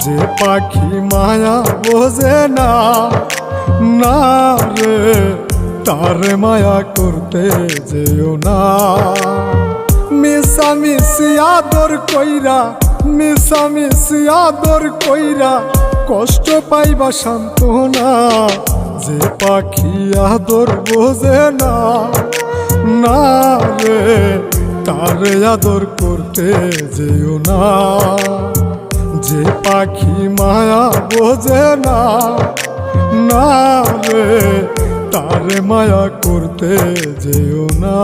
যে পাখি মায়া বোঝে না, না রে তারে মায়া করতে যেও না। মিশামিশি আদর কইরা, মিশামিশি আদর কইরা কষ্ট পাইবা সান্ত্বনা। যে পাখি আদর বোঝে না, না রে তারে আদর করতে যেও না। যে পাখি মায়া বোঝে না, না রে তারে মায়া করতে যেও না।